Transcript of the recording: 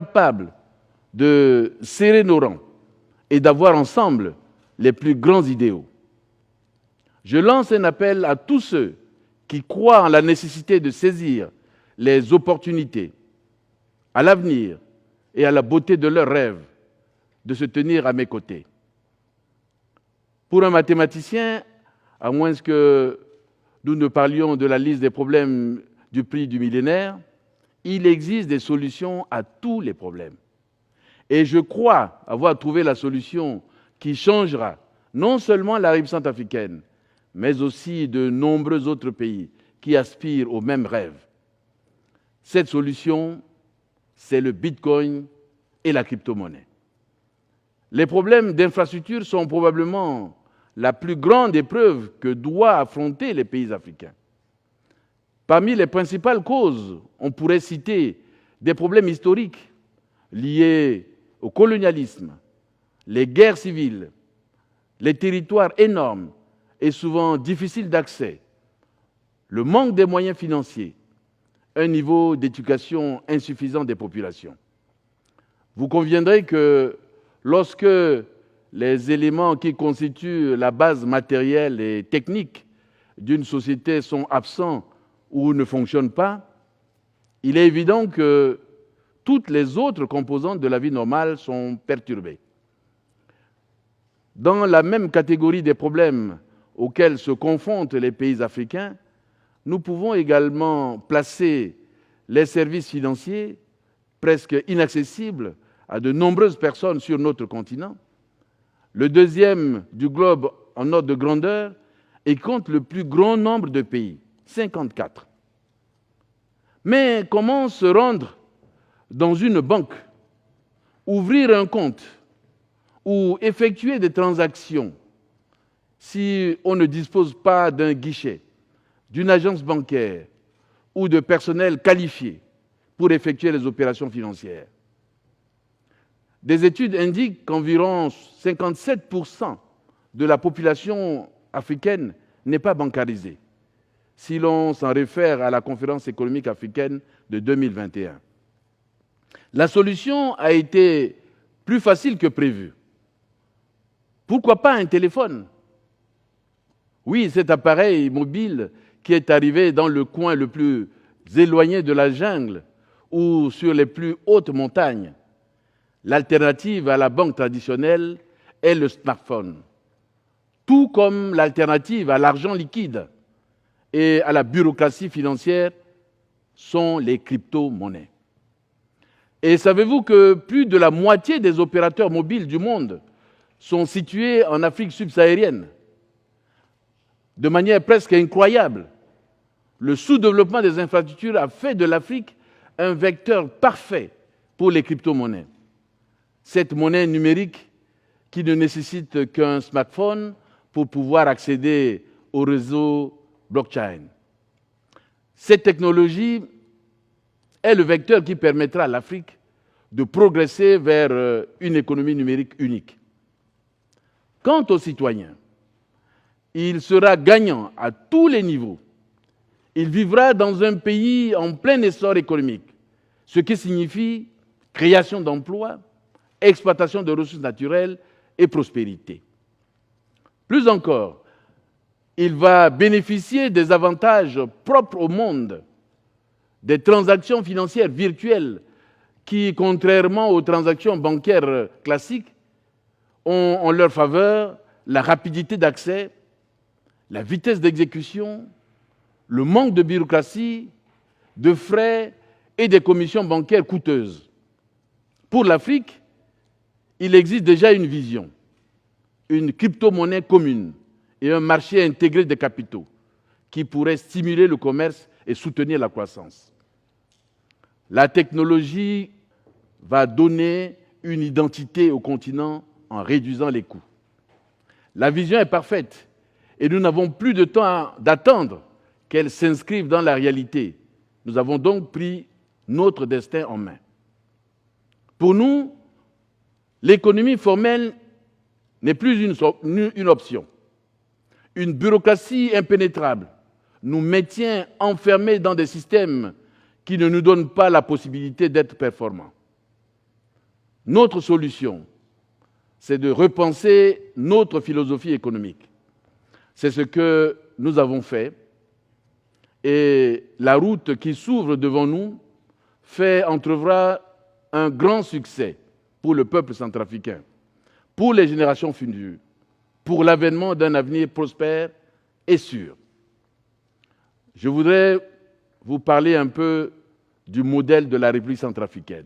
capables de serrer nos rangs et d'avoir ensemble les plus grands idéaux. Je lance un appel à tous ceux qui croient en la nécessité de saisir les opportunités, à l'avenir et à la beauté de leurs rêves, de se tenir à mes côtés. Pour un mathématicien, à moins que nous ne parlions de la liste des problèmes du prix du millénaire, il existe des solutions à tous les problèmes. Et je crois avoir trouvé la solution qui changera non seulement la rive centrafricaine, mais aussi de nombreux autres pays qui aspirent aux mêmes rêves. Cette solution, c'est le Bitcoin et la crypto-monnaie. Les problèmes d'infrastructure sont probablement la plus grande épreuve que doivent affronter les pays africains. Parmi les principales causes, on pourrait citer des problèmes historiques liés au colonialisme, les guerres civiles, les territoires énormes et souvent difficiles d'accès, le manque des moyens financiers, un niveau d'éducation insuffisant des populations. Vous conviendrez que lorsque les éléments qui constituent la base matérielle et technique d'une société sont absents ou ne fonctionnent pas, il est évident que toutes les autres composantes de la vie normale sont perturbées. Dans la même catégorie des problèmes auxquels se confrontent les pays africains, nous pouvons également placer les services financiers presque inaccessibles à de nombreuses personnes sur notre continent, le deuxième du globe en ordre de grandeur et compte le plus grand nombre de pays, 54. Mais comment se rendre dans une banque, ouvrir un compte ou effectuer des transactions si on ne dispose pas d'un guichet, d'une agence bancaire ou de personnel qualifié pour effectuer les opérations financières? Des études indiquent qu'environ 57% de la population africaine n'est pas bancarisée, si l'on s'en réfère à la conférence économique africaine de 2021. La solution a été plus facile que prévu. Pourquoi pas un téléphone? Oui, cet appareil mobile qui est arrivé dans le coin le plus éloigné de la jungle ou sur les plus hautes montagnes. L'alternative à la banque traditionnelle est le smartphone, tout comme l'alternative à l'argent liquide et à la bureaucratie financière sont les crypto-monnaies. Et savez-vous que plus de la moitié des opérateurs mobiles du monde sont situés en Afrique subsaharienne? De manière presque incroyable, le sous-développement des infrastructures a fait de l'Afrique un vecteur parfait pour les crypto-monnaies. Cette monnaie numérique qui ne nécessite qu'un smartphone pour pouvoir accéder au réseau blockchain. Cette technologie est le vecteur qui permettra à l'Afrique de progresser vers une économie numérique unique. Quant aux citoyens, il sera gagnant à tous les niveaux. Il vivra dans un pays en plein essor économique, ce qui signifie création d'emplois, exploitation de ressources naturelles et prospérité. Plus encore, il va bénéficier des avantages propres au monde, des transactions financières virtuelles qui, contrairement aux transactions bancaires classiques, ont en leur faveur la rapidité d'accès, la vitesse d'exécution, le manque de bureaucratie, de frais et des commissions bancaires coûteuses. Pour l'Afrique, il existe déjà une vision, une crypto-monnaie commune et un marché intégré des capitaux qui pourrait stimuler le commerce et soutenir la croissance. La technologie va donner une identité au continent en réduisant les coûts. La vision est parfaite et nous n'avons plus de temps d'attendre qu'elle s'inscrive dans la réalité. Nous avons donc pris notre destin en main. Pour nous, l'économie formelle n'est plus une option. Une bureaucratie impénétrable nous maintient enfermés dans des systèmes qui ne nous donnent pas la possibilité d'être performants. Notre solution, c'est de repenser notre philosophie économique. C'est ce que nous avons fait. Et la route qui s'ouvre devant nous fait entrevoir un grand succès pour le peuple centrafricain, pour les générations futures, pour l'avènement d'un avenir prospère et sûr. Je voudrais vous parler un peu du modèle de la République centrafricaine.